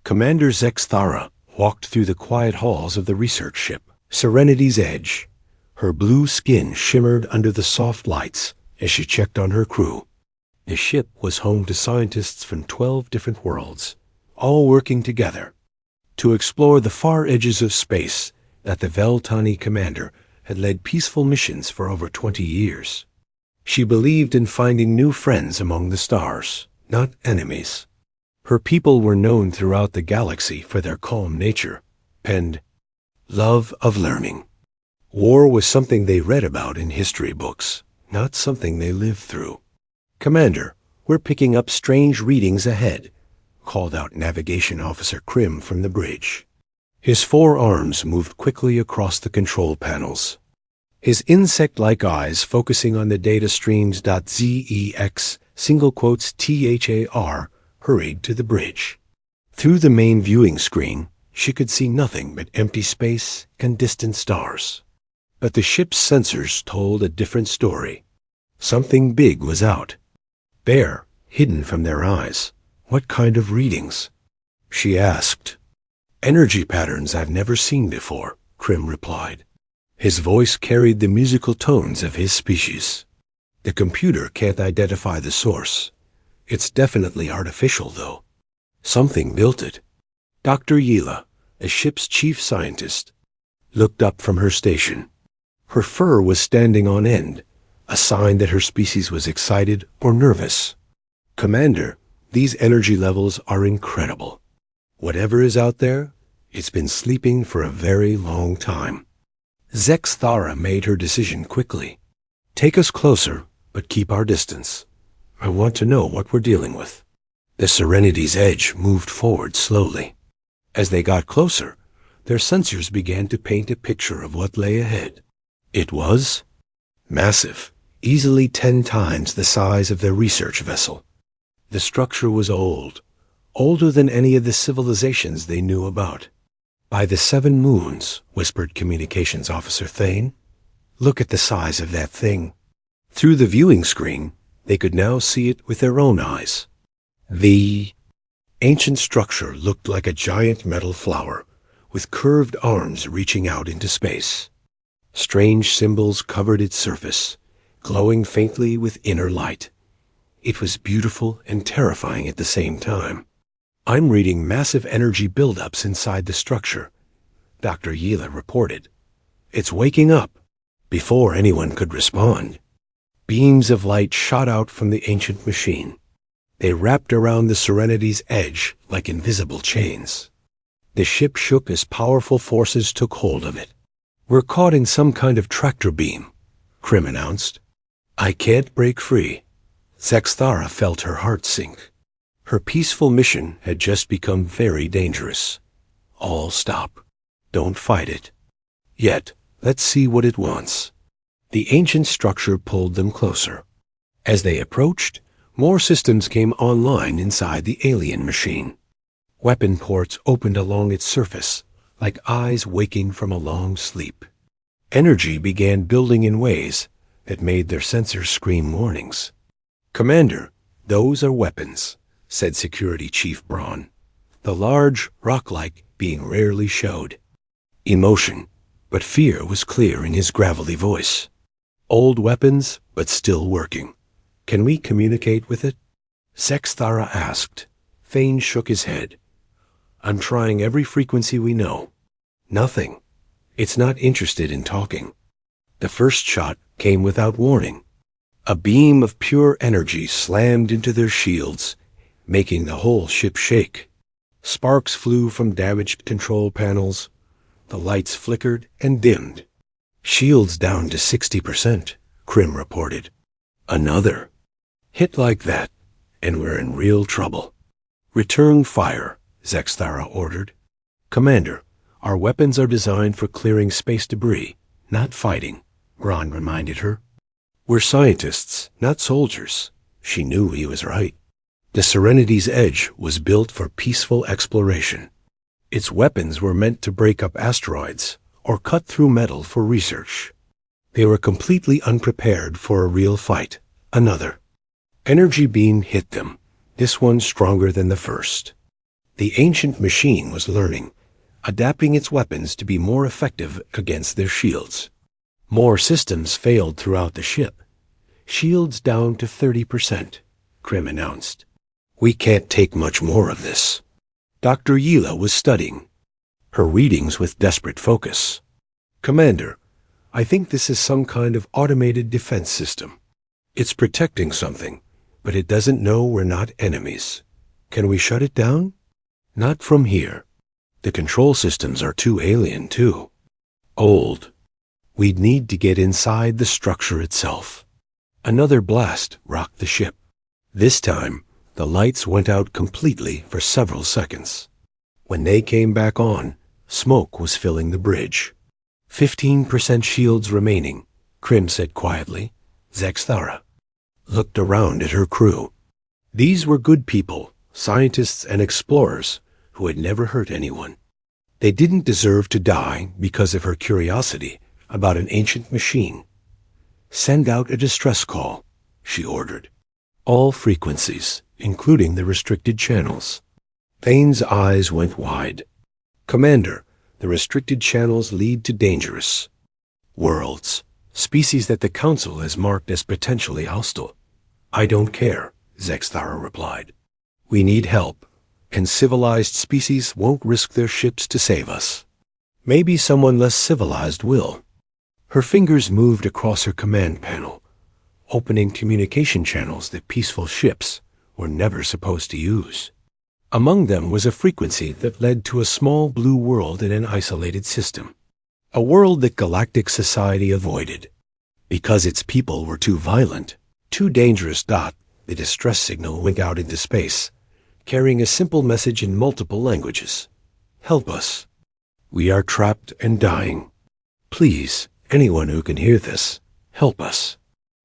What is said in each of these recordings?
Commander Zexthara walked through the quiet halls of the research ship, Serenity's Edge. Her blue skin shimmered under the soft lights as she checked on her crew. The ship was home to scientists from 12 different worlds, all working together to explore the far edges of space that the Veltani commander had led peaceful missions for over 20 years. She believed in finding new friends among the stars, not enemies. Her people were known throughout the galaxy for their calm nature and love of learning. War was something they read about in history books, not something they lived through. "Commander, we're picking up strange readings ahead," called out Navigation Officer Krim from the bridge. His 4 arms moved quickly across the control panels, his insect-like eyes focusing on the data streams. ZEX, single quotes THAR, hurried to the bridge. Through the main viewing screen, she could see nothing but empty space and distant stars. But the ship's sensors told a different story. Something big was out. There, hidden from their eyes. "What kind of readings?" she asked. "Energy patterns I've never seen before," Krim replied. His voice carried the musical tones of his species. "The computer can't identify the source. It's definitely artificial, though. Something built it." Dr. Yila, a ship's chief scientist, looked up from her station. Her fur was standing on end, a sign that her species was excited or nervous. "Commander, these energy levels are incredible. Whatever is out there, it's been sleeping for a very long time." Zexthara made her decision quickly. "Take us closer, but keep our distance. I want to know what we're dealing with." The Serenity's Edge moved forward slowly. As they got closer, their sensors began to paint a picture of what lay ahead. It was massive, easily 10 times the size of their research vessel. The structure was old, older than any of the civilizations they knew about. "By the 7 moons," whispered Communications Officer Thane. "Look at the size of that thing." Through the viewing screen, they could now see it with their own eyes. The ancient structure looked like a giant metal flower, with curved arms reaching out into space. Strange symbols covered its surface, glowing faintly with inner light. It was beautiful and terrifying at the same time. "I'm reading massive energy buildups inside the structure," Dr. Yila reported. "It's waking up." Before anyone could respond, beams of light shot out from the ancient machine. They wrapped around the Serenity's Edge like invisible chains. The ship shook as powerful forces took hold of it. "We're caught in some kind of tractor beam," Krim announced. "I can't break free." Zexthara felt her heart sink. Her peaceful mission had just become very dangerous. "All stop. Don't fight it. Yet, let's see what it wants." The ancient structure pulled them closer. As they approached, more systems came online inside the alien machine. Weapon ports opened along its surface, like eyes waking from a long sleep. Energy began building in ways that made their sensors scream warnings. "Commander, those are weapons," said Security Chief Braun, the large, rock-like being rarely showed emotion, but fear was clear in his gravelly voice. "Old weapons, but still working. Can we communicate with it?" Zexthara asked. Thane shook his head. "I'm trying every frequency we know. Nothing. It's not interested in talking." The first shot came without warning. A beam of pure energy slammed into their shields, making the whole ship shake. Sparks flew from damaged control panels. The lights flickered and dimmed. "Shields down to 60%, Krim reported. "Another hit like that, and we're in real trouble." "Return fire," Zexthara ordered. "Commander, our weapons are designed for clearing space debris, not fighting," Braun reminded her. "We're scientists, not soldiers." She knew he was right. The Serenity's Edge was built for peaceful exploration. Its weapons were meant to break up asteroids or cut through metal for research. They were completely unprepared for a real fight. Another energy beam hit them, this one stronger than the first. The ancient machine was learning, adapting its weapons to be more effective against their shields. More systems failed throughout the ship. Shields down to 30%, Krim announced. We can't take much more of this. Dr. Yila was studying her readings with desperate focus. Commander, I think this is some kind of automated defense system. It's protecting something, but it doesn't know we're not enemies. Can we shut it down? Not from here. The control systems are too alien, too. Old. We'd need to get inside the structure itself. Another blast rocked the ship. This time, the lights went out completely for several seconds. When they came back on, smoke was filling the bridge. 15% shields remaining, Krim said quietly. Zexthara looked around at her crew. These were good people, scientists and explorers who had never hurt anyone. They didn't deserve to die because of her curiosity about an ancient machine. Send out a distress call, she ordered. All frequencies, including the restricted channels. Thane's eyes went wide. Commander, the restricted channels lead to dangerous worlds, species that the Council has marked as potentially hostile. I don't care, Zexthara replied. We need help, and civilized species won't risk their ships to save us. Maybe someone less civilized will. Her fingers moved across her command panel, opening communication channels that peaceful ships were never supposed to use. Among them was a frequency that led to a small blue world in an isolated system. A world that galactic society avoided. Because its people were too violent, too dangerous. The distress signal went out into space, carrying a simple message in multiple languages. Help us. We are trapped and dying. Please, anyone who can hear this, help us.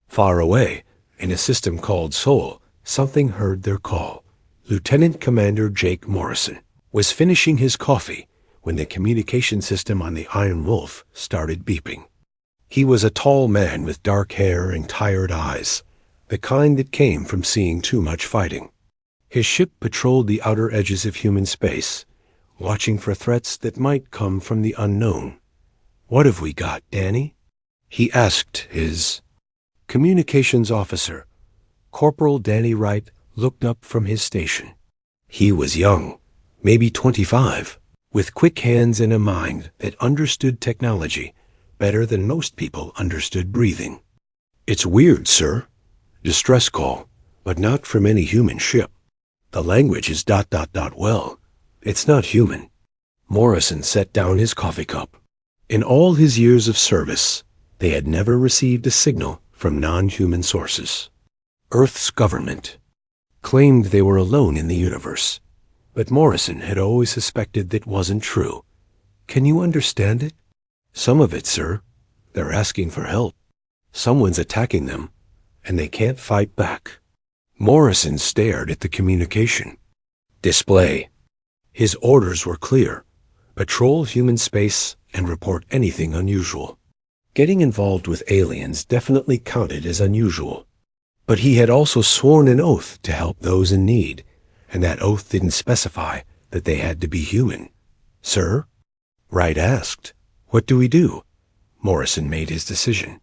Far away, in a system called Sol, something heard their call. Lieutenant Commander Jake Morrison was finishing his coffee when the communication system on the Iron Wolf started beeping. He was a tall man with dark hair and tired eyes, the kind that came from seeing too much fighting. His ship patrolled the outer edges of human space, watching for threats that might come from the unknown. What have we got, Danny? He asked his communications officer. Corporal Danny Wright looked up from his station. He was young, maybe 25, with quick hands and a mind that understood technology better than most people understood breathing. It's weird, sir. Distress call, but not from any human ship. The language is ... Well, it's not human. Morrison set down his coffee cup. In all his years of service, they had never received a signal from non-human sources. Earth's government claimed they were alone in the universe, but Morrison had always suspected that wasn't true. Can you understand it? Some of it, sir. They're asking for help. Someone's attacking them, and they can't fight back. Morrison stared at the communication display. His orders were clear. Patrol human space and report anything unusual. Getting involved with aliens definitely counted as unusual. But he had also sworn an oath to help those in need, and that oath didn't specify that they had to be human. Sir? Wright asked. What do we do? Morrison made his decision.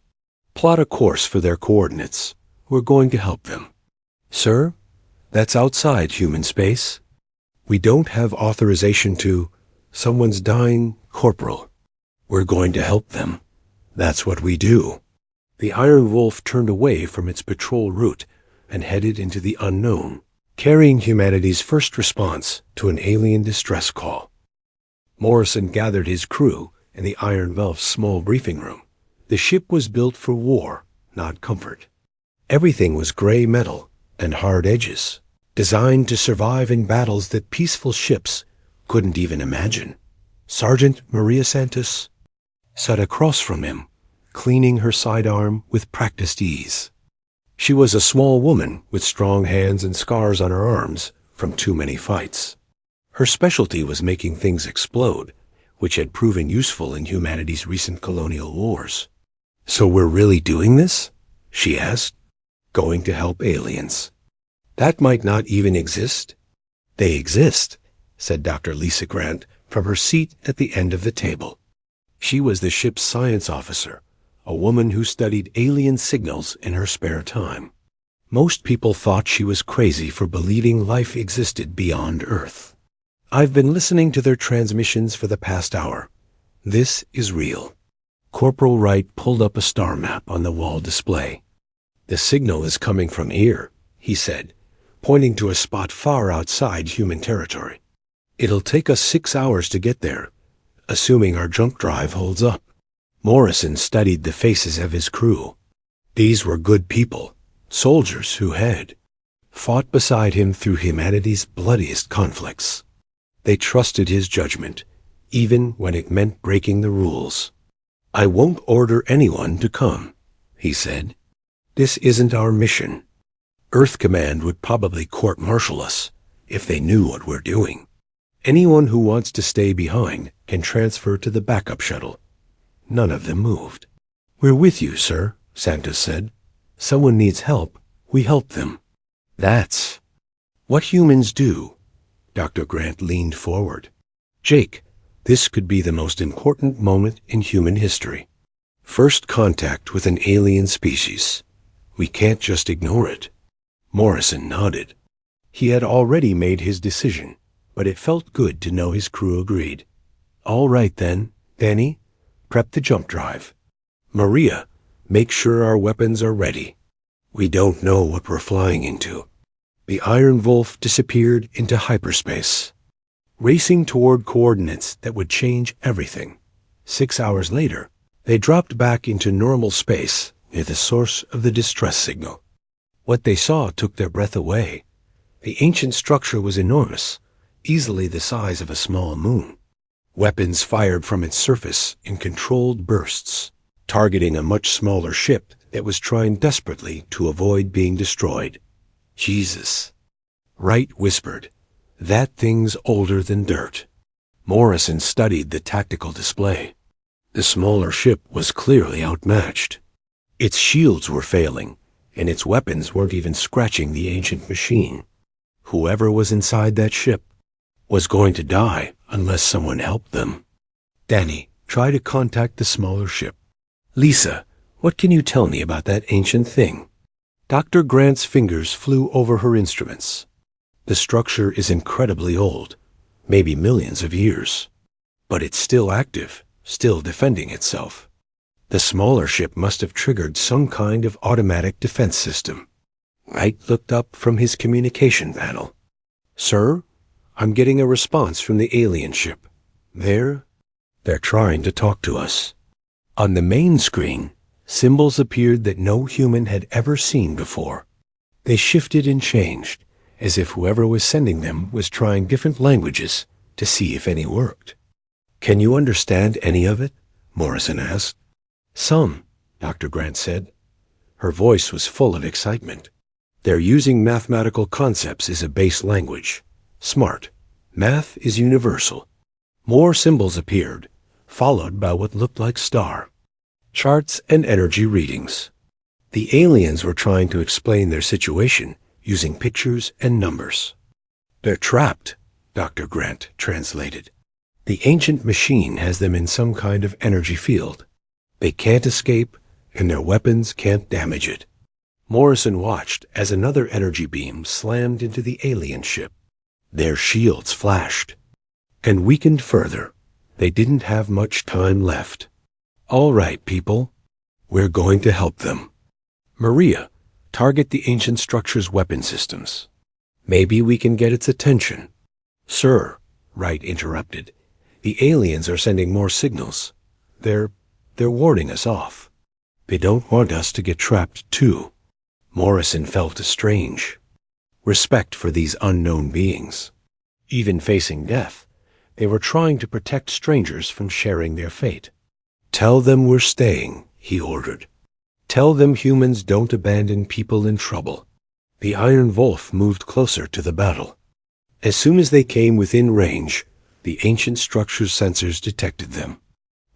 Plot a course for their coordinates. We're going to help them. Sir? That's outside human space. We don't have authorization to. Someone's dying, Corporal. We're going to help them. That's what we do. The Iron Wolf turned away from its patrol route and headed into the unknown, carrying humanity's first response to an alien distress call. Morrison gathered his crew in the Iron Wolf's small briefing room. The ship was built for war, not comfort. Everything was gray metal and hard edges, designed to survive in battles that peaceful ships couldn't even imagine. Sergeant Maria Santos sat across from him, cleaning her sidearm with practiced ease. She was a small woman with strong hands and scars on her arms from too many fights. Her specialty was making things explode, which had proven useful in humanity's recent colonial wars. So we're really doing this? She asked. Going to help aliens. That might not even exist. They exist, said Dr. Lisa Grant from her seat at the end of the table. She was the ship's science officer, a woman who studied alien signals in her spare time. Most people thought she was crazy for believing life existed beyond Earth. I've been listening to their transmissions for the past hour. This is real. Corporal Wright pulled up a star map on the wall display. The signal is coming from here, he said, pointing to a spot far outside human territory. It'll take us 6 hours to get there, assuming our jump drive holds up. Morrison studied the faces of his crew. These were good people, soldiers who had fought beside him through humanity's bloodiest conflicts. They trusted his judgment, even when it meant breaking the rules. "I won't order anyone to come," he said. "This isn't our mission. Earth Command would probably court-martial us if they knew what we're doing. Anyone who wants to stay behind can transfer to the backup shuttle." None of them moved. "We're with you, sir," Santos said. "Someone needs help, we help them. That's what humans do." Dr. Grant leaned forward. "Jake, this could be the most important moment in human history. First contact with an alien species. We can't just ignore it." Morrison nodded. He had already made his decision, but it felt good to know his crew agreed. "All right then, Danny, prep the jump drive. Maria, make sure our weapons are ready. We don't know what we're flying into." The Iron Wolf disappeared into hyperspace, racing toward coordinates that would change everything. 6 hours later, they dropped back into normal space near the source of the distress signal. What they saw took their breath away. The ancient structure was enormous, easily the size of a small moon. Weapons fired from its surface in controlled bursts, targeting a much smaller ship that was trying desperately to avoid being destroyed. "Jesus," Wright whispered. "That thing's older than dirt." Morrison studied the tactical display. The smaller ship was clearly outmatched. Its shields were failing, and its weapons weren't even scratching the ancient machine. Whoever was inside that ship was going to die unless someone helped them. "Danny, try to contact the smaller ship. Lisa, what can you tell me about that ancient thing?" Dr. Grant's fingers flew over her instruments. "The structure is incredibly old, maybe millions of years. But it's still active, still defending itself. The smaller ship must have triggered some kind of automatic defense system." Wright looked up from his communication panel. "Sir, I'm getting a response from the alien ship. They're trying to talk to us." On the main screen, symbols appeared that no human had ever seen before. They shifted and changed, as if whoever was sending them was trying different languages to see if any worked. "Can you understand any of it?" Morrison asked. "Some," Dr. Grant said. Her voice was full of excitement. "They're using mathematical concepts as a base language. Smart. Math is universal." More symbols appeared, followed by what looked like star charts and energy readings. The aliens were trying to explain their situation using pictures and numbers. "They're trapped," Dr. Grant translated. "The ancient machine has them in some kind of energy field. They can't escape, and their weapons can't damage it." Morrison watched as another energy beam slammed into the alien ship. Their shields flashed and weakened further. They didn't have much time left. "All right, people. We're going to help them. Maria, target the ancient structure's weapon systems. Maybe we can get its attention." "Sir," Wright interrupted, "the aliens are sending more signals. They're warning us off. They don't want us to get trapped, too." Morrison felt a strange respect for these unknown beings. Even facing death, they were trying to protect strangers from sharing their fate. "Tell them we're staying," he ordered. "Tell them humans don't abandon people in trouble." The Iron Wolf moved closer to the battle. As soon as they came within range, the ancient structure's sensors detected them.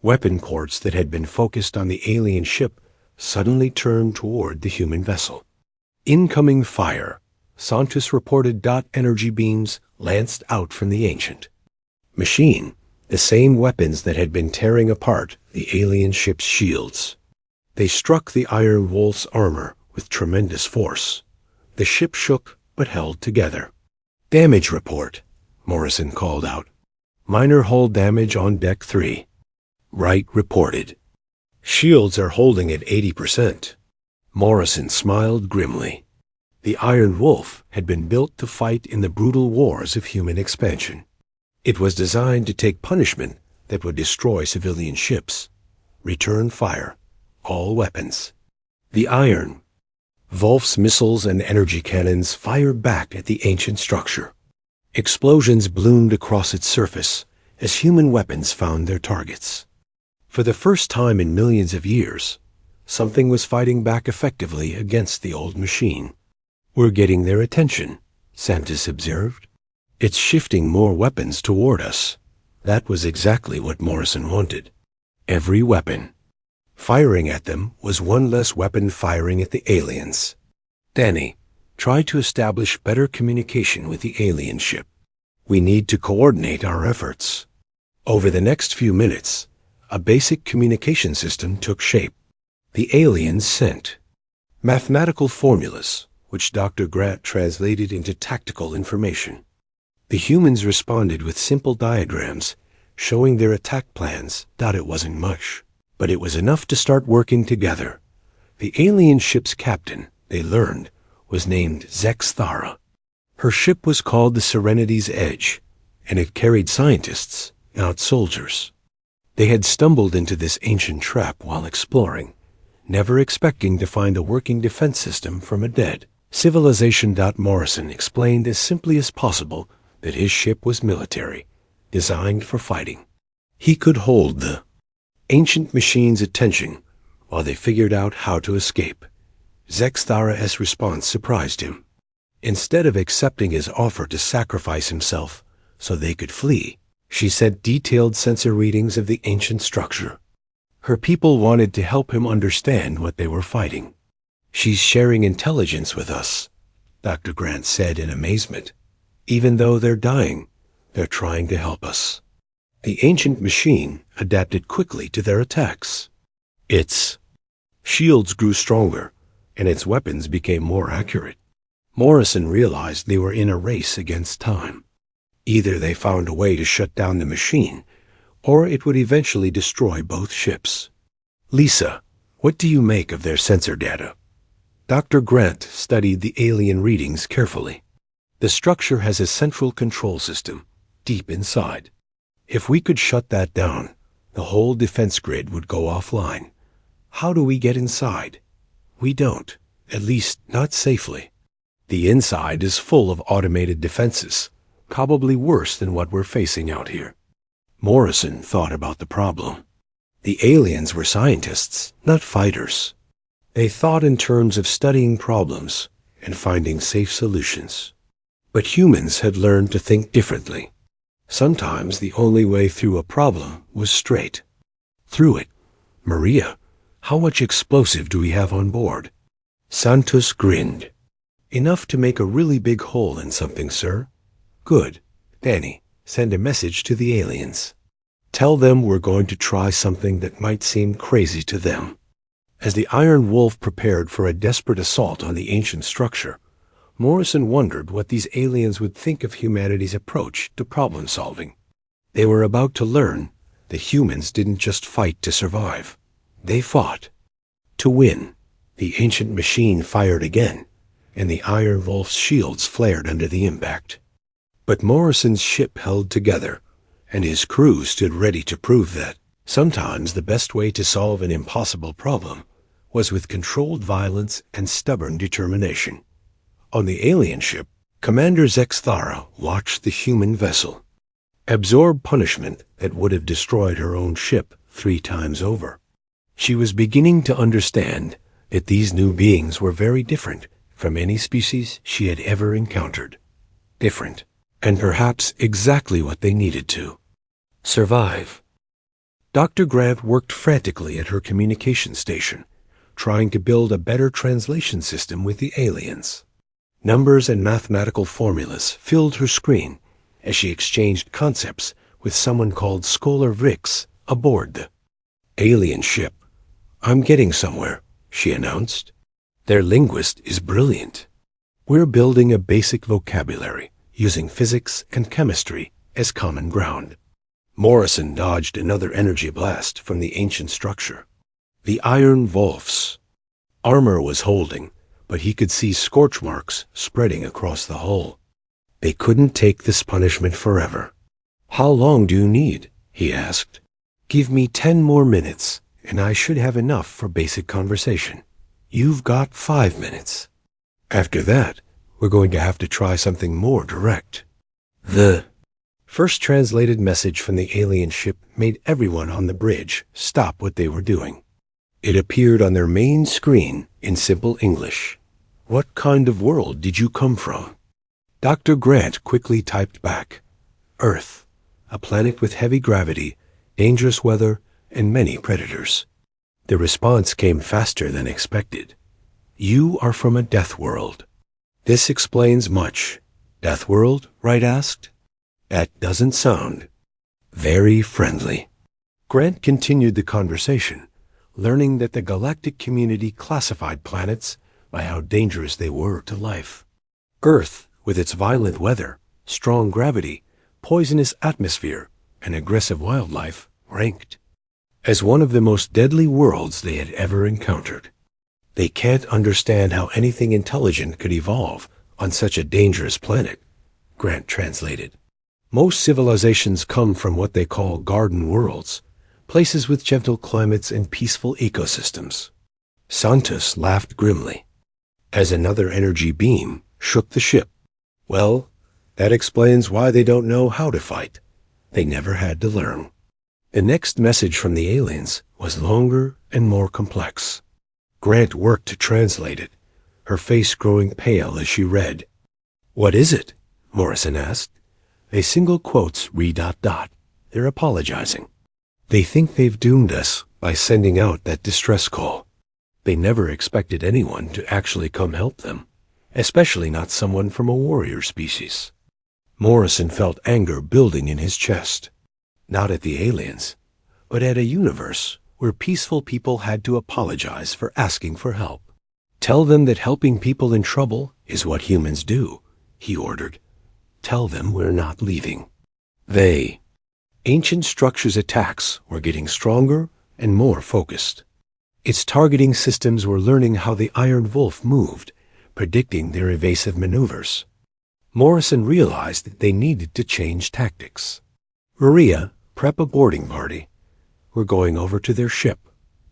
Weapon ports that had been focused on the alien ship suddenly turned toward the human vessel. Incoming fire, Santos reported. Energy beams lanced out from the ancient machine, the same weapons that had been tearing apart the alien ship's shields. They struck the Iron Wolf's armor with tremendous force. The ship shook but held together. Damage report, Morrison called out. Minor hull damage on Deck 3. Wright reported. Shields are holding at 80%. Morrison smiled grimly. The Iron Wolf had been built to fight in the brutal wars of human expansion. It was designed to take punishment that would destroy civilian ships. Return fire. All weapons. The Iron Wolf's missiles and energy cannons fired back at the ancient structure. Explosions bloomed across its surface as human weapons found their targets. For the first time in millions of years, something was fighting back effectively against the old machine. We're getting their attention, Santos observed. It's shifting more weapons toward us. That was exactly what Morrison wanted. Every weapon. Firing at them was one less weapon firing at the aliens. Danny, try to establish better communication with the alien ship. We need to coordinate our efforts. Over the next few minutes, a basic communication system took shape. The aliens sent mathematical formulas, which Dr. Grant translated into tactical information. The humans responded with simple diagrams showing their attack plans. It wasn't much, but it was enough to start working together. The alien ship's captain, they learned, was named Zex Thara. Her ship was called the Serenity's Edge, and it carried scientists, not soldiers. They had stumbled into this ancient trap while exploring, never expecting to find a working defense system from a dead civilization. Morrison explained as simply as possible that his ship was military, designed for fighting. He could hold the ancient machine's attention while they figured out how to escape. Zex Thara's response surprised him. Instead of accepting his offer to sacrifice himself so they could flee, she sent detailed sensor readings of the ancient structure. Her people wanted to help him understand what they were fighting. She's sharing intelligence with us, Dr. Grant said in amazement. Even though they're dying, they're trying to help us. The ancient machine adapted quickly to their attacks. Its shields grew stronger, and its weapons became more accurate. Morrison realized they were in a race against time. Either they found a way to shut down the machine, or it would eventually destroy both ships. Lisa, what do you make of their sensor data? Dr. Grant studied the alien readings carefully. The structure has a central control system, deep inside. If we could shut that down, the whole defense grid would go offline. How do we get inside? We don't, at least not safely. The inside is full of automated defenses, probably worse than what we're facing out here. Morrison thought about the problem. The aliens were scientists, not fighters. They thought in terms of studying problems and finding safe solutions. But humans had learned to think differently. Sometimes the only way through a problem was straight. Through it. Maria, how much explosive do we have on board? Santos grinned. Enough to make a really big hole in something, sir. Good. Danny, send a message to the aliens. Tell them we're going to try something that might seem crazy to them. As the Iron Wolf prepared for a desperate assault on the ancient structure, Morrison wondered what these aliens would think of humanity's approach to problem solving. They were about to learn that humans didn't just fight to survive. They fought to win. The ancient machine fired again, and the Iron Wolf's shields flared under the impact. But Morrison's ship held together, and his crew stood ready to prove that sometimes the best way to solve an impossible problem was with controlled violence and stubborn determination. On the alien ship, Commander Zex Thara watched the human vessel absorb punishment that would have destroyed her own ship 3 times over. She was beginning to understand that these new beings were very different from any species she had ever encountered. Different, and perhaps exactly what they needed to survive. Dr. Grant worked frantically at her communication station, trying to build a better translation system with the aliens. Numbers and mathematical formulas filled her screen as she exchanged concepts with someone called Scholar Vrix aboard the alien ship. "I'm getting somewhere," she announced. "Their linguist is brilliant. We're building a basic vocabulary using physics and chemistry as common ground." Morrison dodged another energy blast from the ancient structure. The iron Wolf's armor was holding, but he could see scorch marks spreading across the hull. They couldn't take this punishment forever. "How long do you need?" he asked. "Give me 10 more minutes, and I should have enough for basic conversation. You've got 5 minutes. After that, we're going to have to try something more direct." The first translated message from the alien ship made everyone on the bridge stop what they were doing. It appeared on their main screen in simple English. "What kind of world did you come from?" Dr. Grant quickly typed back, "Earth, a planet with heavy gravity, dangerous weather, and many predators." The response came faster than expected. "You are from a death world." "This explains much." "Death world?" Wright asked. "That doesn't sound very friendly." Grant continued the conversation, learning that the galactic community classified planets by how dangerous they were to life. Earth, with its violent weather, strong gravity, poisonous atmosphere, and aggressive wildlife, ranked as one of the most deadly worlds they had ever encountered. "They can't understand how anything intelligent could evolve on such a dangerous planet," Grant translated. "Most civilizations come from what they call garden worlds, places with gentle climates and peaceful ecosystems." Santos laughed grimly as another energy beam shook the ship. "Well, that explains why they don't know how to fight. They never had to learn." The next message from the aliens was longer and more complex. Grant worked to translate it, her face growing pale as she read. "What is it?" Morrison asked. "They single quotes . They're apologizing. They think they've doomed us by sending out that distress call. They never expected anyone to actually come help them, especially not someone from a warrior species." Morrison felt anger building in his chest. Not at the aliens, but at a universe where peaceful people had to apologize for asking for help. "Tell them that helping people in trouble is what humans do," he ordered. "Tell them we're not leaving." Ancient Structure's attacks were getting stronger and more focused. Its targeting systems were learning how the Iron Wolf moved, predicting their evasive maneuvers. Morrison realized that they needed to change tactics. "Maria, prep a boarding party. We're going over to their ship."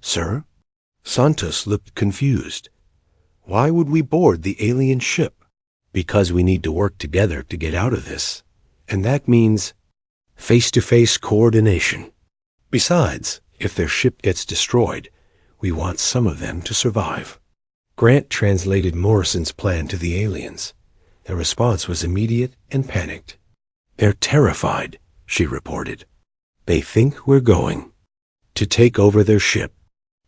"Sir?" Santos looked confused. "Why would we board the alien ship?" "Because we need to work together to get out of this. And that means face-to-face coordination. Besides, if their ship gets destroyed, we want some of them to survive." Grant translated Morrison's plan to the aliens. Their response was immediate and panicked. "They're terrified," she reported. "They think we're going to take over their ship.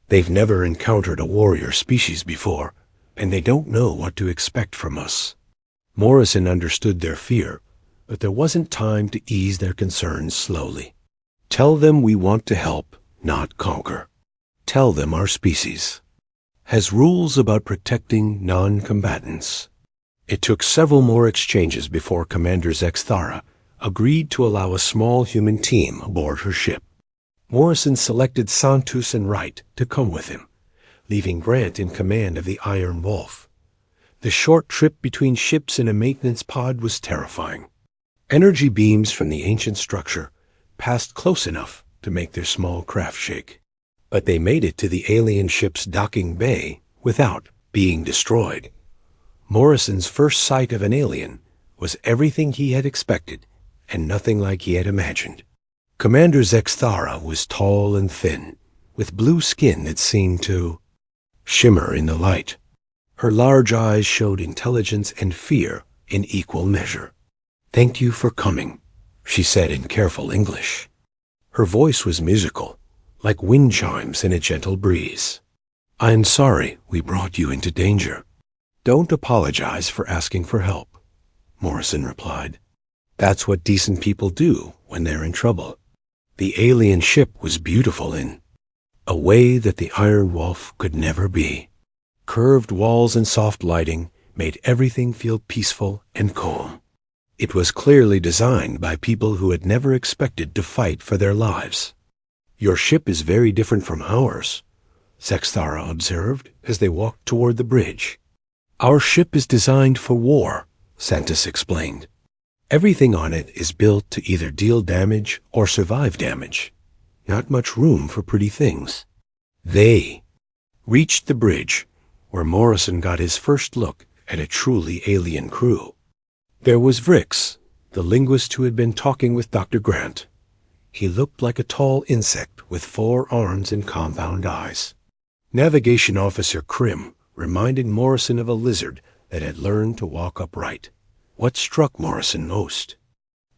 They've never encountered a warrior species before, and they don't know what to expect from us." Morrison understood their fear, but there wasn't time to ease their concerns slowly. "Tell them we want to help, not conquer. Tell them our species has rules about protecting non-combatants." It took several more exchanges before Commander Zexthara agreed to allow a small human team aboard her ship. Morrison selected Santos and Wright to come with him, leaving Grant in command of the Iron Wolf. The short trip between ships in a maintenance pod was terrifying. Energy beams from the ancient structure passed close enough to make their small craft shake. But they made it to the alien ship's docking bay without being destroyed. Morrison's first sight of an alien was everything he had expected and nothing like he had imagined. Commander Zexthara was tall and thin, with blue skin that seemed to shimmer in the light. Her large eyes showed intelligence and fear in equal measure. "Thank you for coming," she said in careful English. Her voice was musical, like wind chimes in a gentle breeze. "I'm sorry we brought you into danger." "Don't apologize for asking for help," Morrison replied. "That's what decent people do when they're in trouble." The alien ship was beautiful in a way that the Iron Wolf could never be. Curved walls and soft lighting made everything feel peaceful and calm. It was clearly designed by people who had never expected to fight for their lives. "Your ship is very different from ours," Sexthara observed as they walked toward the bridge. "Our ship is designed for war," Santos explained. "Everything on it is built to either deal damage or survive damage. Not much room for pretty things." They reached the bridge, where Morrison got his first look at a truly alien crew. There was Vrix, the linguist who had been talking with Dr. Grant. He looked like a tall insect with 4 arms and compound eyes. Navigation Officer Krim reminded Morrison of a lizard that had learned to walk upright. What struck Morrison most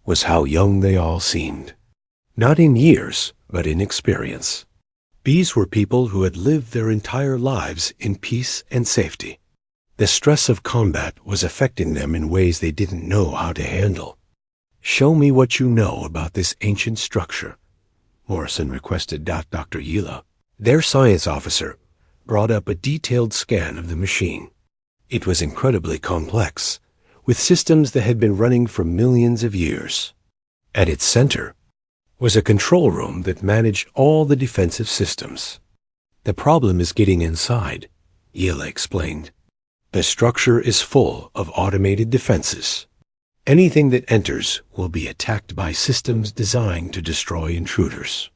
was how young they all seemed. Not in years, but in experience. These were people who had lived their entire lives in peace and safety. The stress of combat was affecting them in ways they didn't know how to handle. "Show me what you know about this ancient structure," Morrison requested Dr. Yila. Their science officer brought up a detailed scan of the machine. It was incredibly complex, with systems that had been running for millions of years. At its center was a control room that managed all the defensive systems. "The problem is getting inside," Yila explained. "The structure is full of automated defenses. Anything that enters will be attacked by systems designed to destroy intruders."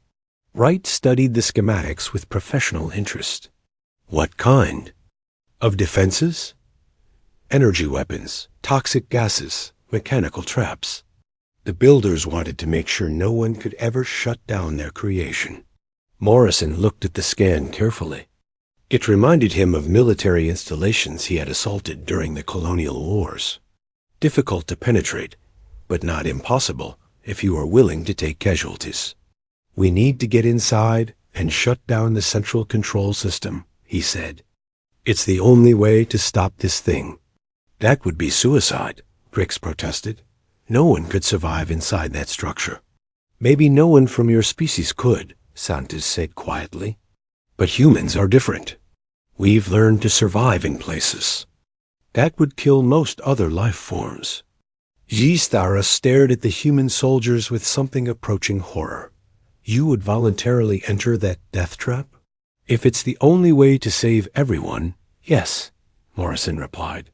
Wright studied the schematics with professional interest. "What kind of defenses?" "Energy weapons, toxic gases, mechanical traps." The builders wanted to make sure no one could ever shut down their creation. Morrison looked at the scan carefully. It reminded him of military installations he had assaulted during the colonial wars. Difficult to penetrate, but not impossible if you were willing to take casualties. "We need to get inside and shut down the central control system," he said. "It's the only way to stop this thing." "That would be suicide," Grix protested. "No one could survive inside that structure." "Maybe no one from your species could," Santos said quietly. "But humans are different. We've learned to survive in places that would kill most other life forms." Gisthara stared at the human soldiers with something approaching horror. "You would voluntarily enter that death trap?" "If it's the only way to save everyone, yes," Morrison replied.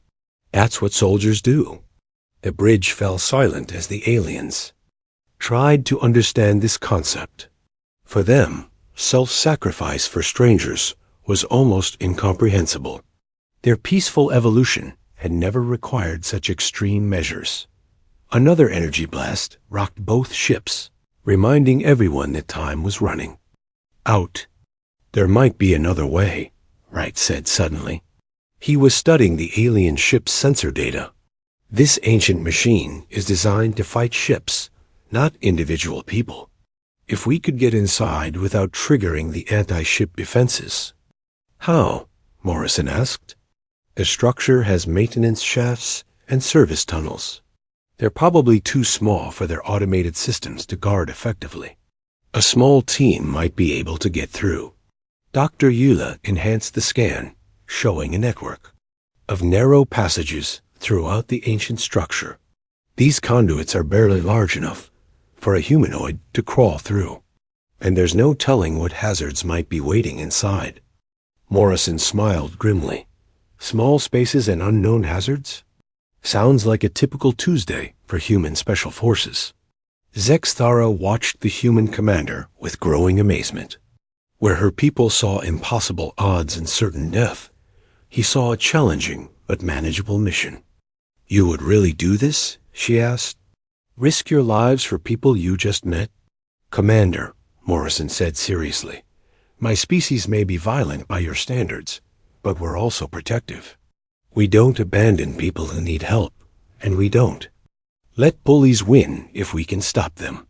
"That's what soldiers do." The bridge fell silent as the aliens tried to understand this concept. For them, self-sacrifice for strangers was almost incomprehensible. Their peaceful evolution had never required such extreme measures. Another energy blast rocked both ships, reminding everyone that time was running out. "There might be another way," Wright said suddenly. He was studying the alien ship's sensor data. "This ancient machine is designed to fight ships, not individual people. If we could get inside without triggering the anti-ship defenses." "How?" Morrison asked. "The structure has maintenance shafts and service tunnels. They're probably too small for their automated systems to guard effectively. A small team might be able to get through." Dr. Yula enhanced the scan, showing a network of narrow passages throughout the ancient structure. "These conduits are barely large enough for a humanoid to crawl through, and there's no telling what hazards might be waiting inside." Morrison smiled grimly. "Small spaces and unknown hazards? Sounds like a typical Tuesday for human special forces." Zexthara watched the human commander with growing amazement. Where her people saw impossible odds and certain death, he saw a challenging but manageable mission. "You would really do this?" she asked. "Risk your lives for people you just met?" "Commander," Morrison said seriously, "my species may be violent by your standards, but we're also protective. We don't abandon people who need help, and we don't let bullies win if we can stop them."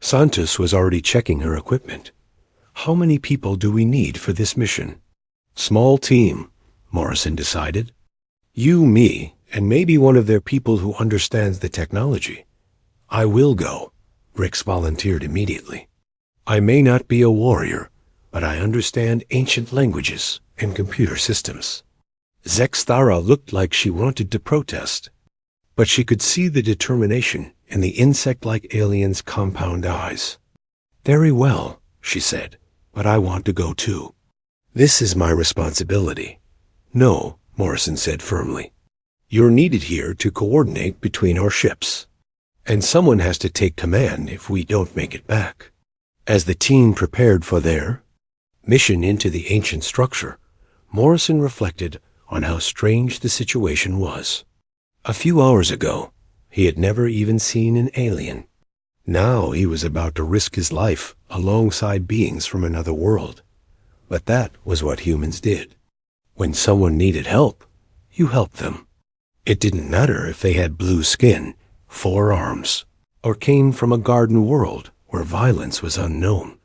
Santos was already checking her equipment. "How many people do we need for this mission?" "Small team," Morrison decided. You, me, and maybe one of their people who understands the technology. I will go, Rix volunteered immediately. I may not be a warrior, but I understand ancient languages and computer systems. Zexthara looked like she wanted to protest, but she could see the determination in the insect-like alien's compound eyes. Very well, she said, but I want to go too. This is my responsibility. No, Morrison said firmly. You're needed here to coordinate between our ships, and someone has to take command if we don't make it back. As the team prepared for their mission into the ancient structure, Morrison reflected on how strange the situation was. A few hours ago, he had never even seen an alien. Now he was about to risk his life alongside beings from another world. But that was what humans did. When someone needed help, you helped them. It didn't matter if they had blue skin, 4 arms, or came from a garden world where violence was unknown.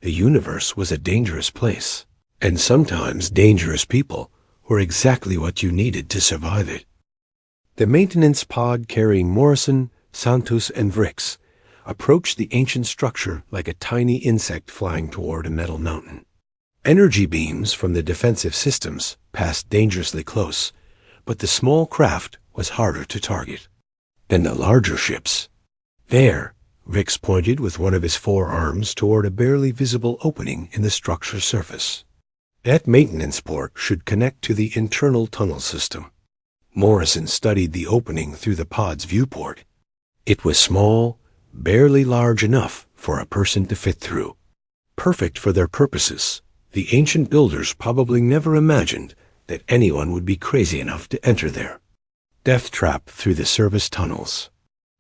The universe was a dangerous place, and sometimes dangerous people were exactly what you needed to survive it. The maintenance pod carrying Morrison, Santos, and Vrix approached the ancient structure like a tiny insect flying toward a metal mountain. Energy beams from the defensive systems passed dangerously close, but the small craft was harder to target than the larger ships. There, Vrix pointed with one of his 4 arms toward a barely visible opening in the structure's surface. That maintenance port should connect to the internal tunnel system. Morrison studied the opening through the pod's viewport. It was small, barely large enough for a person to fit through. Perfect for their purposes, the ancient builders probably never imagined that anyone would be crazy enough to enter there. Death trap through the service tunnels.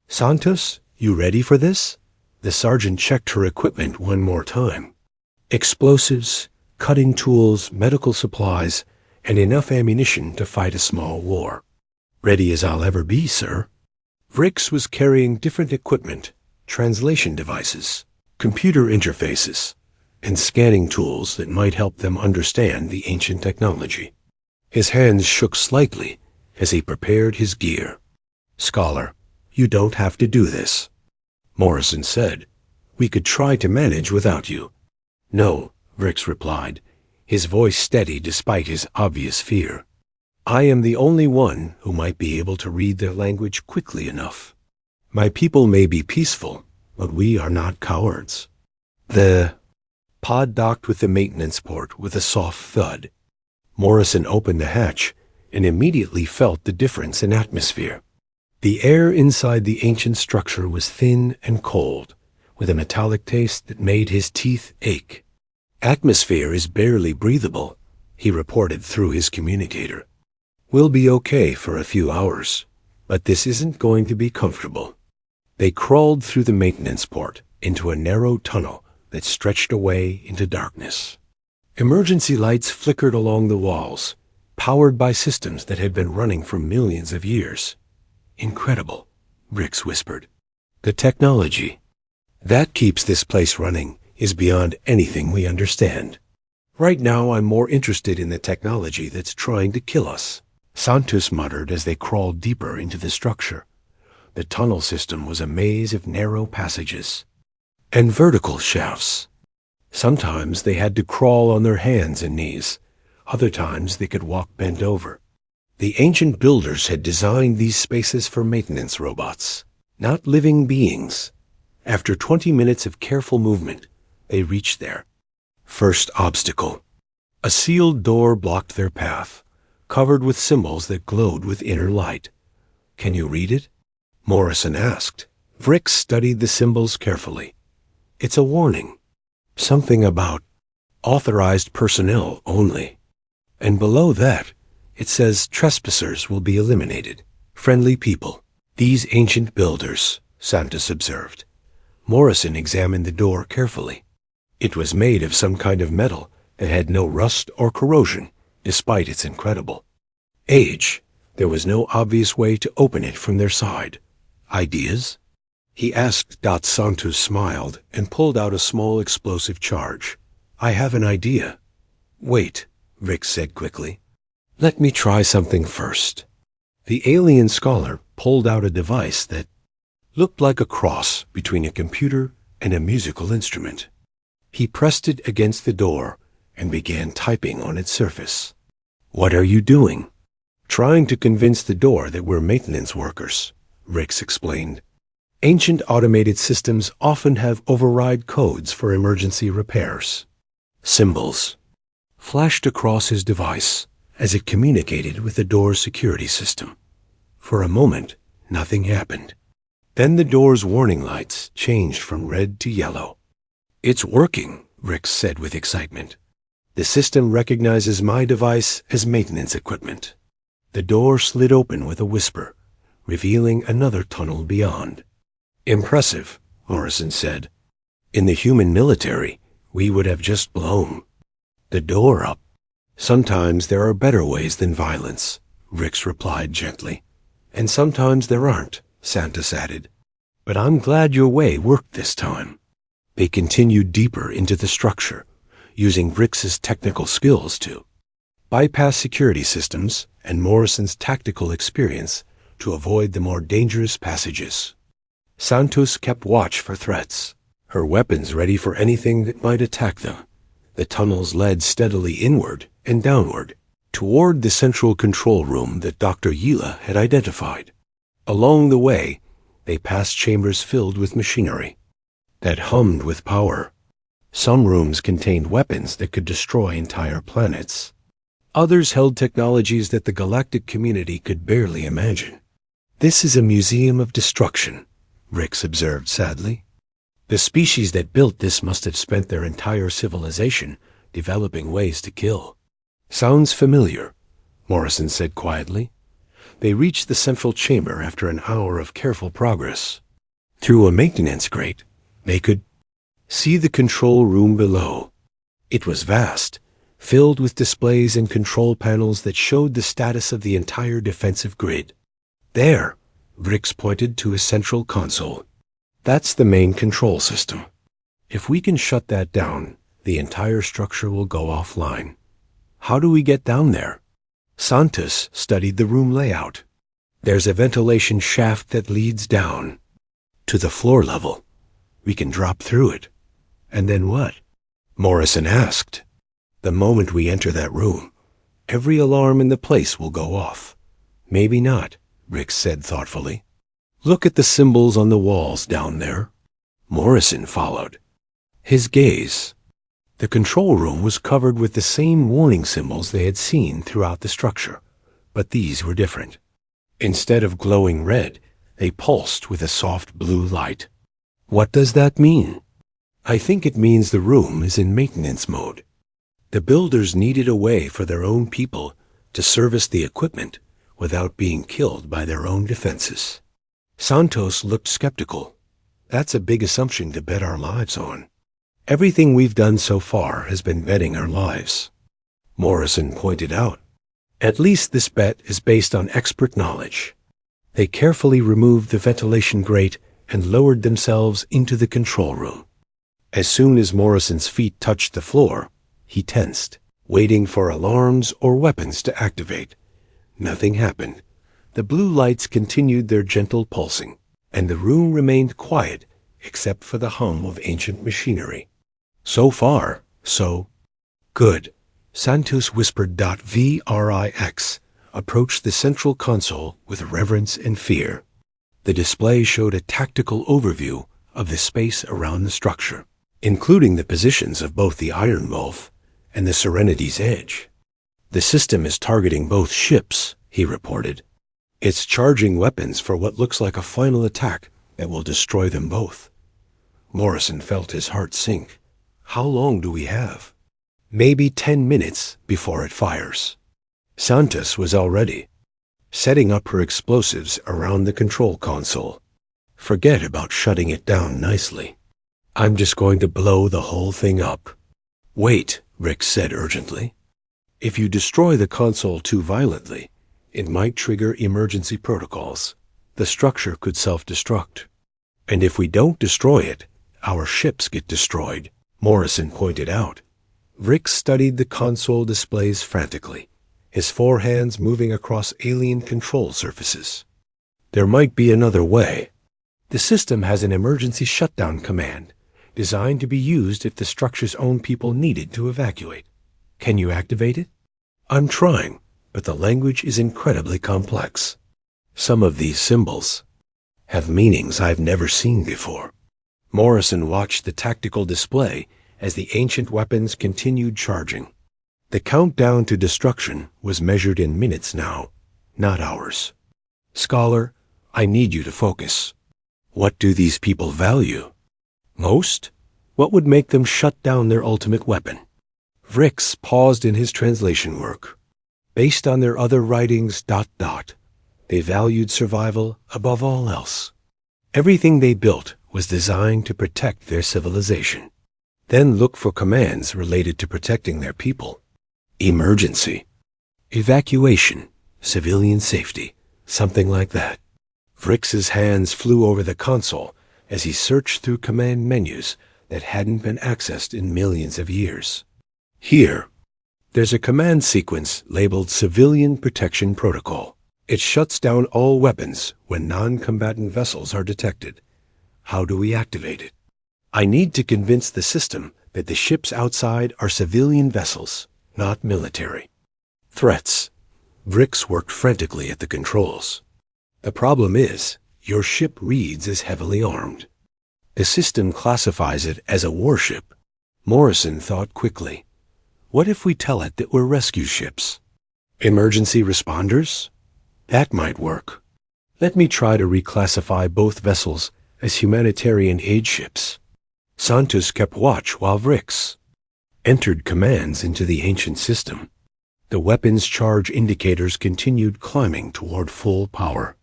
Santos, you ready for this? The sergeant checked her equipment one more time. Explosives, cutting tools, medical supplies, and enough ammunition to fight a small war. Ready as I'll ever be, sir. Vrix was carrying different equipment, translation devices, computer interfaces, and scanning tools that might help them understand the ancient technology. His hands shook slightly as he prepared his gear. Scholar, you don't have to do this. Morrison said, we could try to manage without you. No, Vrix replied, his voice steady despite his obvious fear. I am the only one who might be able to read their language quickly enough. My people may be peaceful, but we are not cowards. The pod docked with the maintenance port with a soft thud. Morrison opened the hatch and immediately felt the difference in atmosphere. The air inside the ancient structure was thin and cold, with a metallic taste that made his teeth ache. Atmosphere is barely breathable, he reported through his communicator. We'll be okay for a few hours, but this isn't going to be comfortable. They crawled through the maintenance port into a narrow tunnel that stretched away into darkness. Emergency lights flickered along the walls, powered by systems that had been running for millions of years. Incredible, Vrix whispered. The technology that keeps this place running is beyond anything we understand. Right now I'm more interested in the technology that's trying to kill us, Santos muttered as they crawled deeper into the structure. The tunnel system was a maze of narrow passages and vertical shafts. Sometimes they had to crawl on their hands and knees. Other times they could walk bent over. The ancient builders had designed these spaces for maintenance robots, not living beings. After 20 minutes of careful movement, they reached there. First obstacle. A sealed door blocked their path, covered with symbols that glowed with inner light. Can you read it? Morrison asked. Vrix studied the symbols carefully. It's a warning. Something about authorized personnel only. And below that, it says trespassers will be eliminated. Friendly people. These ancient builders, Santos observed. Morrison examined the door carefully. It was made of some kind of metal that had no rust or corrosion, despite its incredible age. There was no obvious way to open it from their side. Ideas? He asked. Santos smiled and pulled out a small explosive charge. I have an idea. Wait, Vrix said quickly. Let me try something first. The alien scholar pulled out a device that looked like a cross between a computer and a musical instrument. He pressed it against the door and began typing on its surface. "What are you doing?" "Trying to convince the door that we're maintenance workers," Rix explained. "Ancient automated systems often have override codes for emergency repairs." Symbols flashed across his device as it communicated with the door's security system. For a moment, nothing happened. Then the door's warning lights changed from red to yellow. "It's working," Rix said with excitement. "The system recognizes my device as maintenance equipment." The door slid open with a whisper, revealing another tunnel beyond. "Impressive," Morrison said. "In the human military, we would have just blown the door up." "Sometimes there are better ways than violence," Rix replied gently. "And sometimes there aren't," Santos added. "But I'm glad your way worked this time." They continued deeper into the structure, using Rix's technical skills to bypass security systems and Morrison's tactical experience to avoid the more dangerous passages. Santos kept watch for threats, her weapons ready for anything that might attack them. The tunnels led steadily inward and downward, toward the central control room that Dr. Yila had identified. Along the way, they passed chambers filled with machinery that hummed with power. Some rooms contained weapons that could destroy entire planets. Others held technologies that the galactic community could barely imagine. "This is a museum of destruction," Rix observed sadly. "The species that built this must have spent their entire civilization developing ways to kill." "Sounds familiar," Morrison said quietly. They reached the central chamber after an hour of careful progress. Through a maintenance grate, they could see the control room below. It was vast, filled with displays and control panels that showed the status of the entire defensive grid. "There," Rix pointed to a central console. "That's the main control system. If we can shut that down, the entire structure will go offline." "How do we get down there?" Santos studied the room layout. "There's a ventilation shaft that leads down to the floor level. We can drop through it." "And then what?" Morrison asked. "The moment we enter that room, every alarm in the place will go off." "Maybe not," Rix said thoughtfully. "Look at the symbols on the walls down there." Morrison followed, his gaze. The control room was covered with the same warning symbols they had seen throughout the structure, but these were different. Instead of glowing red, they pulsed with a soft blue light. "What does that mean?" "I think it means the room is in maintenance mode. The builders needed a way for their own people to service the equipment without being killed by their own defenses." Santos looked skeptical. "That's a big assumption to bet our lives on." "Everything we've done so far has been betting our lives," Morrison pointed out. "At least this bet is based on expert knowledge." They carefully removed the ventilation grate and lowered themselves into the control room. As soon as Morrison's feet touched the floor, he tensed, waiting for alarms or weapons to activate. Nothing happened. The blue lights continued their gentle pulsing, and the room remained quiet except for the hum of ancient machinery. "So far, so good," Santos whispered. Vrix approached the central console with reverence and fear. The display showed a tactical overview of the space around the structure, including the positions of both the Iron Wolf and the Serenity's Edge. "The system is targeting both ships," he reported. "It's charging weapons for what looks like a final attack that will destroy them both." Morrison felt his heart sink. "How long do we have?" "Maybe 10 minutes before it fires." Santos was already setting up her explosives around the control console. "Forget about shutting it down nicely. I'm just going to blow the whole thing up." "Wait," Rick said urgently. "If you destroy the console too violently, it might trigger emergency protocols. The structure could self-destruct. And if we don't destroy it, our ships get destroyed," Morrison pointed out. Rick studied the console displays frantically. his four hands moving across alien control surfaces. There might be another way. The system has an emergency shutdown command, designed to be used if the structure's own people needed to evacuate. Can you activate it? I'm trying, but the language is incredibly complex. Some of these symbols have meanings I've never seen before. Morrison watched the tactical display as the ancient weapons continued charging. The countdown to destruction was measured in minutes now, not hours. Scholar, I need you to focus. What do these people value most? What would make them shut down their ultimate weapon? Vrix paused in his translation work. Based on their other writings, ... they valued survival above all else. Everything they built was designed to protect their civilization. Then look for commands related to protecting their people. Emergency, evacuation, civilian safety, something like that. Vrix's hands flew over the console as he searched through command menus that hadn't been accessed in millions of years. Here, there's a command sequence labeled Civilian Protection Protocol. It shuts down all weapons when non-combatant vessels are detected. How do we activate it? I need to convince the system that the ships outside are civilian vessels, not military. Threats. Vrix worked frantically at the controls. The problem is, your ship reads as heavily armed. The system classifies it as a warship. Morrison thought quickly. What if we tell it that we're rescue ships? Emergency responders? That might work. Let me try to reclassify both vessels as humanitarian aid ships. Santos kept watch while Vrix entered commands into the ancient system. The weapons charge indicators continued climbing toward full power.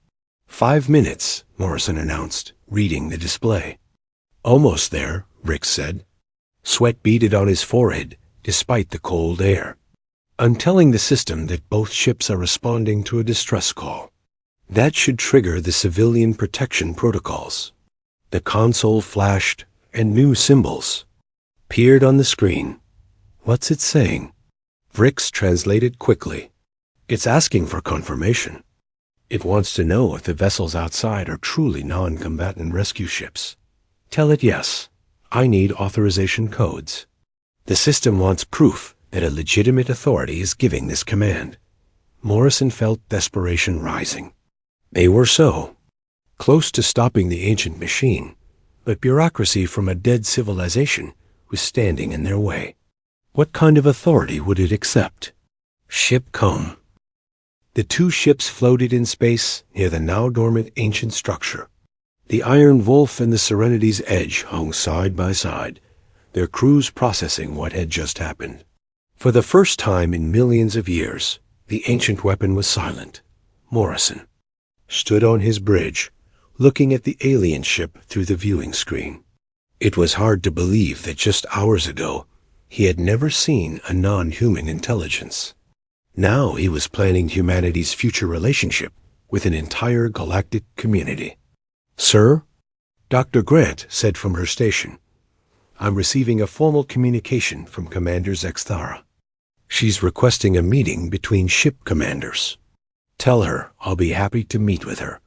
5 minutes, Morrison announced, reading the display. Almost there, Vrix said. Sweat beaded on his forehead, despite the cold air. I'm telling the system that both ships are responding to a distress call. That should trigger the civilian protection protocols. The console flashed, and new symbols appeared on the screen. What's it saying? Vrix translated quickly. It's asking for confirmation. It wants to know if the vessels outside are truly non-combatant rescue ships. Tell it yes. I need authorization codes. The system wants proof that a legitimate authority is giving this command. Morrison felt desperation rising. They were so close to stopping the ancient machine, but bureaucracy from a dead civilization was standing in their way. What kind of authority would it accept? Ship come. The two ships floated in space near the now dormant ancient structure. The Iron Wolf and the Serenity's Edge hung side by side, their crews processing what had just happened. For the first time in millions of years, the ancient weapon was silent. Morrison stood on his bridge, looking at the alien ship through the viewing screen. It was hard to believe that just hours ago, he had never seen a non-human intelligence. Now he was planning humanity's future relationship with an entire galactic community. Sir, Dr. Grant said from her station, I'm receiving a formal communication from Commander Zexthara. She's requesting a meeting between ship commanders. Tell her I'll be happy to meet with her.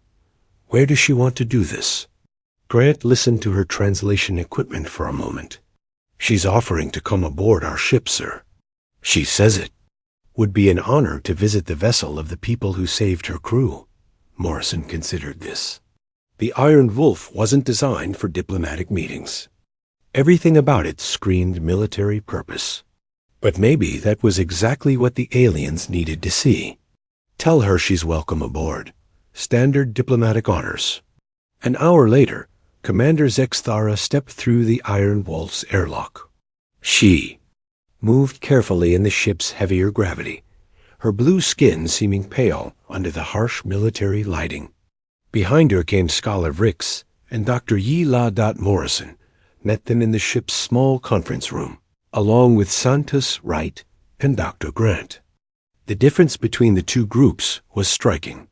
Where does she want to do this? Grant listened to her translation equipment for a moment. She's offering to come aboard our ship, sir. She says it would be an honor to visit the vessel of the people who saved her crew. Morrison considered this. The Iron Wolf wasn't designed for diplomatic meetings. Everything about it screamed military purpose. But maybe that was exactly what the aliens needed to see. Tell her she's welcome aboard. Standard diplomatic honors. An hour later, Commander Zexthara stepped through the Iron Wolf's airlock. She moved carefully in the ship's heavier gravity, her blue skin seeming pale under the harsh military lighting. Behind her came Scholar Vrix, and Dr. Yi La. Morrison met them in the ship's small conference room, along with Santos Wright and Dr. Grant. The difference between the two groups was striking.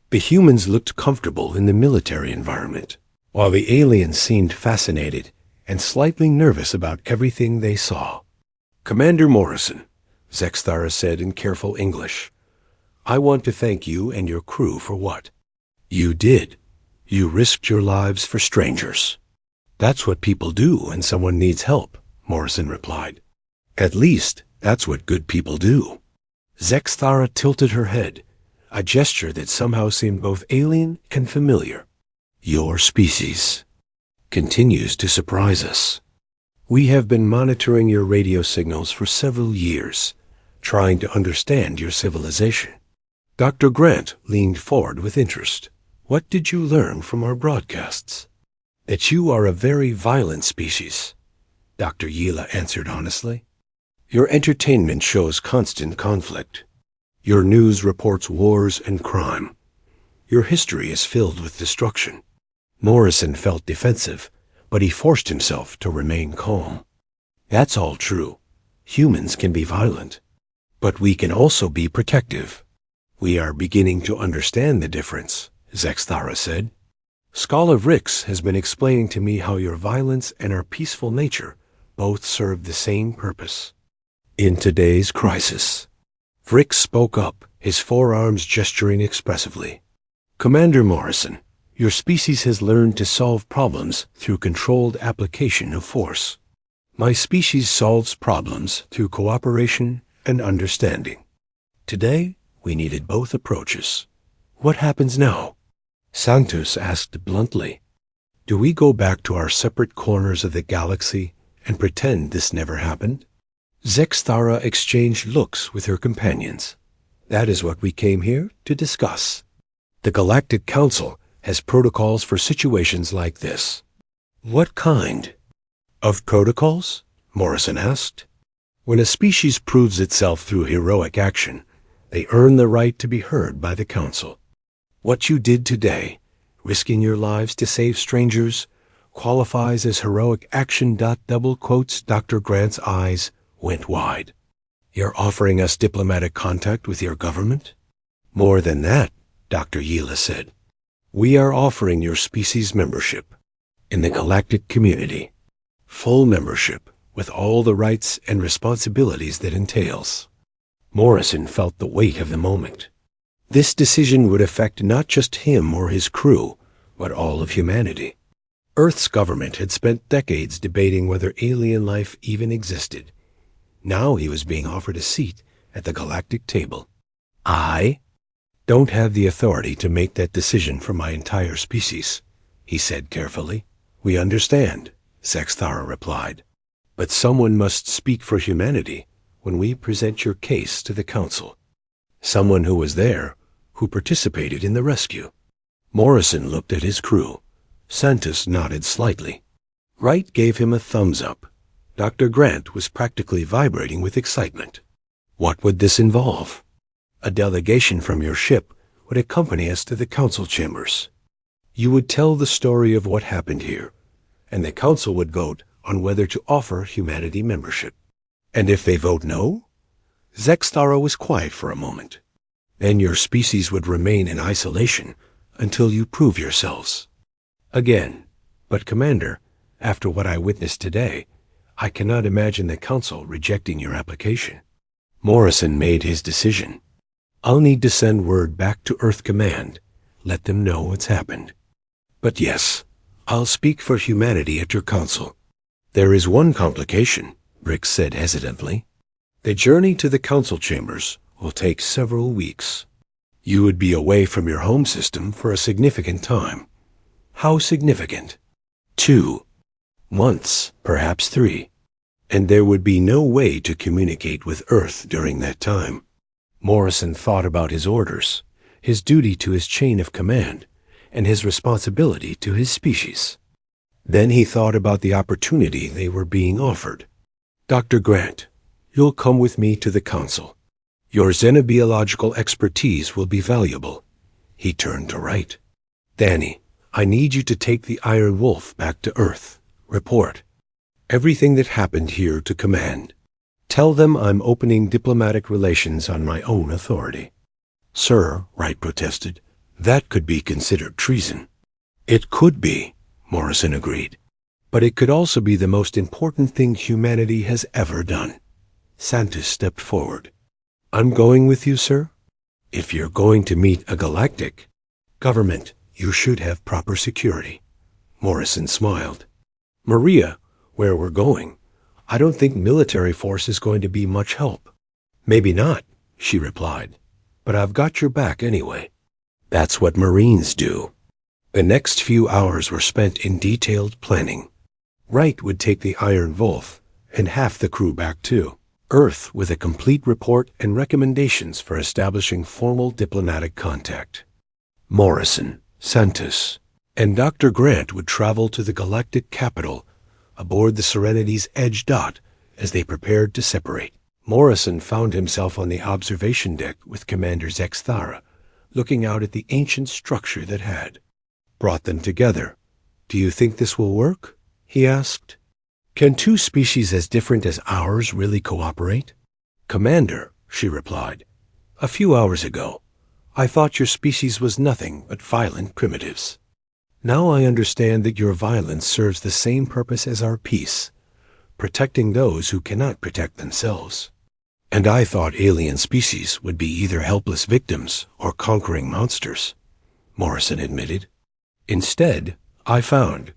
The humans looked comfortable in the military environment, while the aliens seemed fascinated and slightly nervous about everything they saw. Commander Morrison, Zexthara said in careful English. I want to thank you and your crew for what you did. You risked your lives for strangers. That's what people do when someone needs help, Morrison replied. At least, that's what good people do. Zexthara tilted her head, a gesture that somehow seemed both alien and familiar. Your species continues to surprise us. We have been monitoring your radio signals for several years, trying to understand your civilization. Dr. Grant leaned forward with interest. What did you learn from our broadcasts? That you are a very violent species, Dr. Yila answered honestly. Your entertainment shows constant conflict. Your news reports wars and crime. Your history is filled with destruction. Morrison felt defensive, but he forced himself to remain calm. That's all true. Humans can be violent, but we can also be protective. We are beginning to understand the difference, Zexthara said. Scholar Rix has been explaining to me how your violence and our peaceful nature both serve the same purpose. In today's crisis, Rix spoke up, his forearms gesturing expressively. Commander Morrison, your species has learned to solve problems through controlled application of force. My species solves problems through cooperation and understanding. Today, we needed both approaches. What happens now? Sanctus asked bluntly. Do we go back to our separate corners of the galaxy and pretend this never happened? Zexthara exchanged looks with her companions. That is what we came here to discuss. The Galactic Council has protocols for situations like this. What kind of protocols? Morrison asked. When a species proves itself through heroic action, they earn the right to be heard by the Council. What you did today, risking your lives to save strangers, qualifies as heroic action. Double quotes. Dr. Grant's eyes went wide. You're offering us diplomatic contact with your government? More than that, Dr. Yila said. We are offering your species membership in the galactic community. Full membership with all the rights and responsibilities that entails. Morrison felt the weight of the moment. This decision would affect not just him or his crew, but all of humanity. Earth's government had spent decades debating whether alien life even existed. Now he was being offered a seat at the galactic table. I don't have the authority to make that decision for my entire species, he said carefully. We understand, Zexthara replied. But someone must speak for humanity when we present your case to the Council. Someone who was there, who participated in the rescue. Morrison looked at his crew. Santos nodded slightly. Wright gave him a thumbs up. Dr. Grant was practically vibrating with excitement. What would this involve? A delegation from your ship would accompany us to the Council chambers. You would tell the story of what happened here, and the Council would vote on whether to offer humanity membership. And if they vote no? Zexthara was quiet for a moment. Then your species would remain in isolation until you prove yourselves. Again, but Commander, after what I witnessed today, I cannot imagine the Council rejecting your application. Morrison made his decision. I'll need to send word back to Earth Command. Let them know what's happened. But yes, I'll speak for humanity at your Council. There is one complication, Rick said hesitantly. The journey to the Council chambers will take several weeks. You would be away from your home system for a significant time. How significant? 2 months, perhaps 3. And there would be no way to communicate with Earth during that time. Morrison thought about his orders, his duty to his chain of command, and his responsibility to his species. Then he thought about the opportunity they were being offered. Dr. Grant, you'll come with me to the Council. Your xenobiological expertise will be valuable. He turned to Wright. Danny, I need you to take the Iron Wolf back to Earth. Report everything that happened here to Command. Tell them I'm opening diplomatic relations on my own authority. Sir, Wright protested, that could be considered treason. It could be, Morrison agreed. But it could also be the most important thing humanity has ever done. Santos stepped forward. I'm going with you, sir. If you're going to meet a galactic government, you should have proper security. Morrison smiled. Maria, where we're going, I don't think military force is going to be much help. Maybe not, she replied, but I've got your back anyway. That's what Marines do. The next few hours were spent in detailed planning. Wright would take the Iron Wolf and half the crew back to Earth with a complete report and recommendations for establishing formal diplomatic contact. Morrison, Santos, and Dr. Grant would travel to the galactic capital aboard the Serenity's Edge Dot as they prepared to separate. Morrison found himself on the observation deck with Commander Zexthara, looking out at the ancient structure that had brought them together. Do you think this will work? He asked. Can two species as different as ours really cooperate? Commander, she replied, a few hours ago, I thought your species was nothing but violent primitives. Now I understand that your violence serves the same purpose as our peace, protecting those who cannot protect themselves. And I thought alien species would be either helpless victims or conquering monsters, Morrison admitted. Instead, I found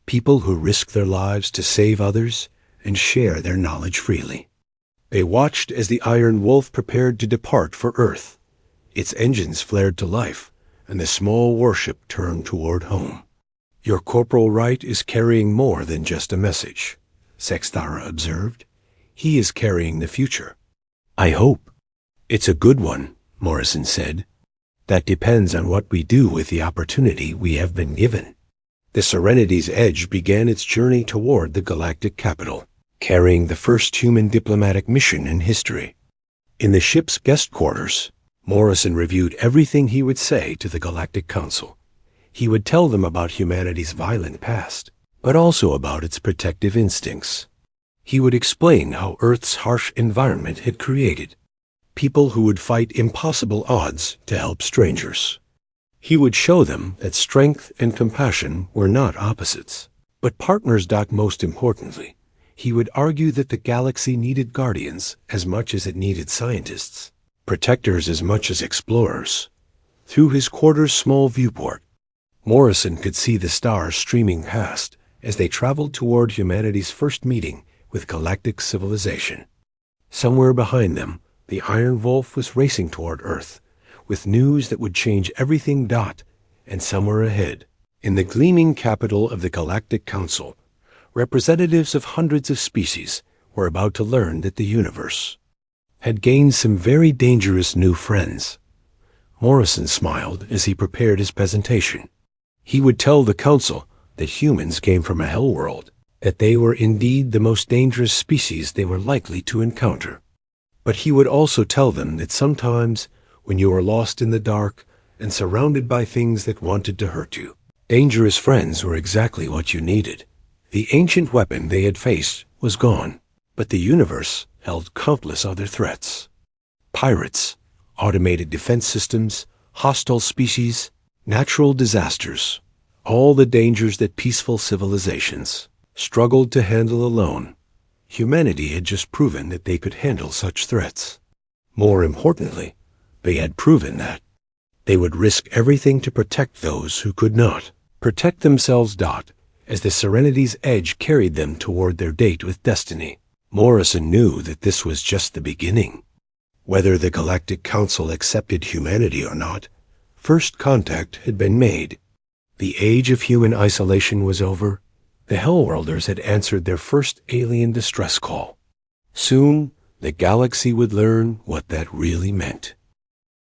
people who risk their lives to save others and share their knowledge freely. They watched as the Iron Wolf prepared to depart for Earth. Its engines flared to life, and the small warship turned toward home. Your Corporal Wright is carrying more than just a message, Zexthara observed. He is carrying the future. I hope. It's a good one, Morrison said. That depends on what we do with the opportunity we have been given. The Serenity's Edge began its journey toward the galactic capital, carrying the first human diplomatic mission in history. In the ship's guest quarters, Morrison reviewed everything he would say to the Galactic Council. He would tell them about humanity's violent past, but also about its protective instincts. He would explain how Earth's harsh environment had created people who would fight impossible odds to help strangers. He would show them that strength and compassion were not opposites, but partners. Most importantly, he would argue that the galaxy needed guardians as much as it needed scientists, protectors as much as explorers. Through his quarter's small viewport, Morrison could see the stars streaming past as they traveled toward humanity's first meeting with galactic civilization. Somewhere behind them, the Iron Wolf was racing toward Earth, with news that would change everything. And somewhere ahead, in the gleaming capital of the Galactic Council, representatives of hundreds of species were about to learn that the universe had gained some very dangerous new friends. Morrison smiled as he prepared his presentation. He would tell the Council that humans came from a hellworld, that they were indeed the most dangerous species they were likely to encounter. But he would also tell them that sometimes, when you are lost in the dark and surrounded by things that wanted to hurt you, dangerous friends were exactly what you needed. The ancient weapon they had faced was gone, but the universe held countless other threats. Pirates, automated defense systems, hostile species, natural disasters, all the dangers that peaceful civilizations struggled to handle alone. Humanity had just proven that they could handle such threats. More importantly, they had proven that they would risk everything to protect those who could not protect themselves. As the Serenity's Edge carried them toward their date with destiny, Morrison knew that this was just the beginning. Whether the Galactic Council accepted humanity or not, first contact had been made. The age of human isolation was over. The Hellworlders had answered their first alien distress call. Soon, the galaxy would learn what that really meant.